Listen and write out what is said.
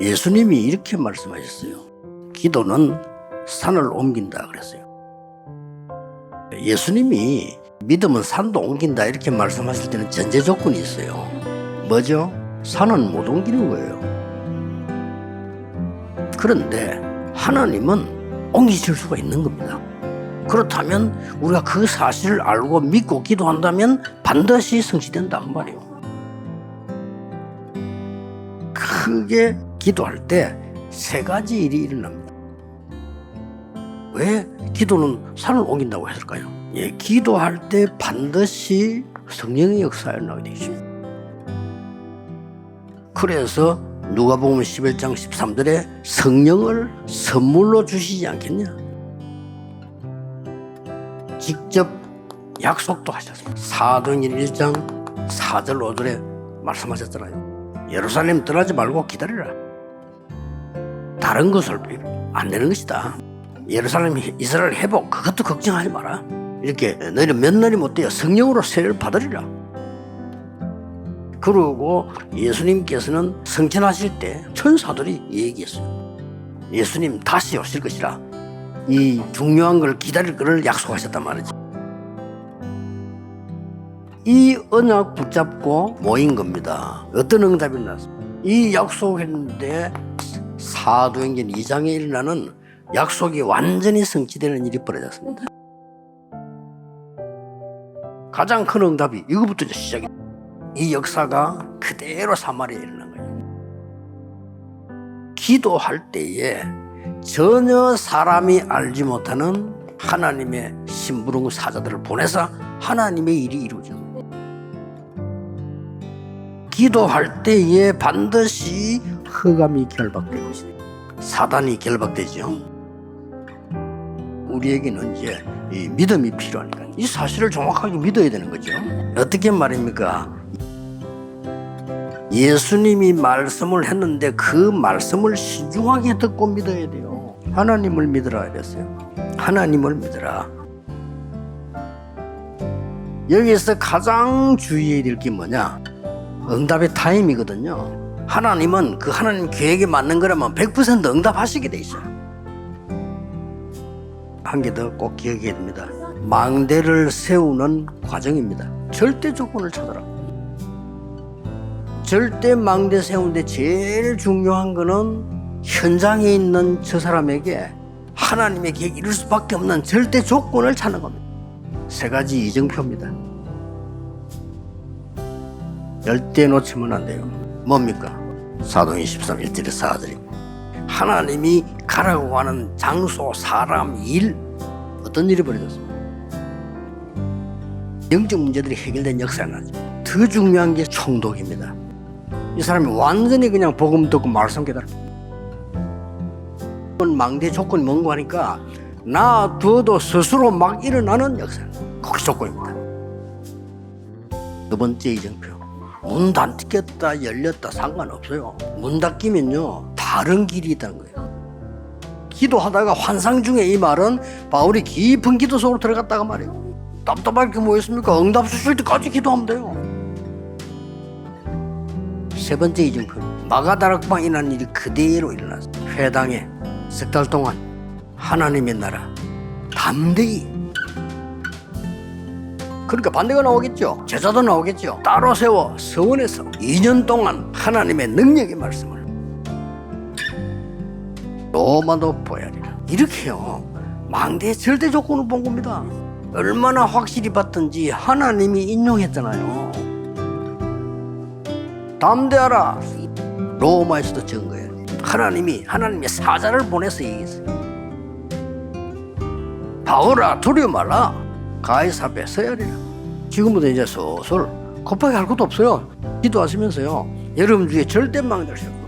예수님이 이렇게 말씀하셨어요. 기도는 산을 옮긴다 그랬어요. 예수님이 믿음은 산도 옮긴다 이렇게 말씀하실 때는 전제 조건이 있어요. 뭐죠? 산은 못 옮기는 거예요. 그런데 하나님은 옮기실 수가 있는 겁니다. 그렇다면 우리가 그 사실을 알고 믿고 기도한다면 반드시 성취된단 말이에요. 크게 기도할 때 세 가지 일이 일어납니다. 왜 기도는 산을 옮긴다고 했을까요? 기도할 때 반드시 성령의 역사가 일어나게 되어 있습니다. 그래서 누가복음 11장 13절에 성령을 선물로 주시지 않겠냐? 직접 약속도 하셨습니다. 사도행전 1장 4절 5절에 말씀하셨잖아요. 예루살렘 떠나지 말고 기다리라. 다른 것을 안 내는 것이다. 예루살렘 이스라엘 회복 그것도 걱정하지 마라. 이렇게 너희는 몇 날이 못 돼요. 성령으로 세례를 받으리라. 그러고 예수님께서는 승천하실 때 천사들이 얘기했어요. 예수님 다시 오실 것이라. 이 중요한 걸 기다릴 것을 약속하셨단 말이지. 이 언약 붙잡고 모인 겁니다. 어떤 응답이 나왔습니까? 이 약속했는데 사도행전 2장에 일어나는 약속이 완전히 성취되는 일이 벌어졌습니다. 가장 큰 응답이 이거부터 시작이. 이 역사가 그대로 사마리아에 일어난 거예요. 기도할 때에 전혀 사람이 알지 못하는 하나님의 심부름 사자들을 보내서 하나님의 일이 이루어져요. 기도할 때에 반드시 흑암이 결박될 것이다. 사단이 결박되죠. 우리에게는 이제 이 믿음이 필요하니까 이 사실을 정확하게 믿어야 되는 거죠. 어떻게 말입니까? 예수님이 말씀을 했는데 그 말씀을 신중하게 듣고 믿어야 돼요. 하나님을 믿으라 이랬어요. 하나님을 믿으라. 여기서 가장 주의해야 될 게 뭐냐? 응답의 타임이거든요. 하나님은 그 하나님 계획에 맞는 거라면 100% 응답하시게 돼 있어요. 한 개 더 꼭 기억해야 됩니다. 망대를 세우는 과정입니다. 절대 조건을 찾아라. 절대 망대 세우는데 제일 중요한 거는 현장에 있는 저 사람에게 하나님의 계획이 이룰 수밖에 없는 절대 조건을 찾는 겁니다. 세 가지 이정표입니다. 절대 놓치면 안 돼요. 뭡니까? 사도행전 13, 1절에 4절입니다. 하나님이 가라고 하는 장소, 사람, 일, 어떤 일이 벌어졌습니까? 영적 문제들이 해결된 역사가 나죠. 더 중요한 게 총독입니다. 이 사람이 완전히 그냥 복음 듣고 말씀 깨달아. 망대 조건이 뭔가 하니까 놔둬도 스스로 막 일어나는 역사. 그게 조건입니다. 두 번째 이정표. 문 닫혔다 열렸다 상관없어요. 문 닫히면요 다른 길이 있다는 거예요. 기도하다가 환상 중에 이 말은 바울이 깊은 기도 속으로 들어갔다가 말이에요. 답답하게 뭐 있습니까? 응답 주실 때까지 기도하면 돼요. 세 번째 이정표. 마가다락방에 일어난 일이 그대로 일어났어요. 회당에 석 달 동안 하나님의 나라 담대히, 그러니까 반대가 나오겠죠. 제자도 나오겠죠. 따로 세워 서원에서 2년 동안 하나님의 능력의 말씀을 로마도 보야리라. 이렇게요 망대의 절대 조건을 본 겁니다. 얼마나 확실히 봤던지 하나님이 인용했잖아요. 담대하라. 로마에서도 적은 거예요. 하나님의 사자를 보내서 얘기했어요. 바울아 두려워 말라. 가이사 앞에 서야 하리라. 지금부터 이제 소설 급하게 할 것도 없어요. 기도하시면서요 여러분 중에 절대 망대를 세워.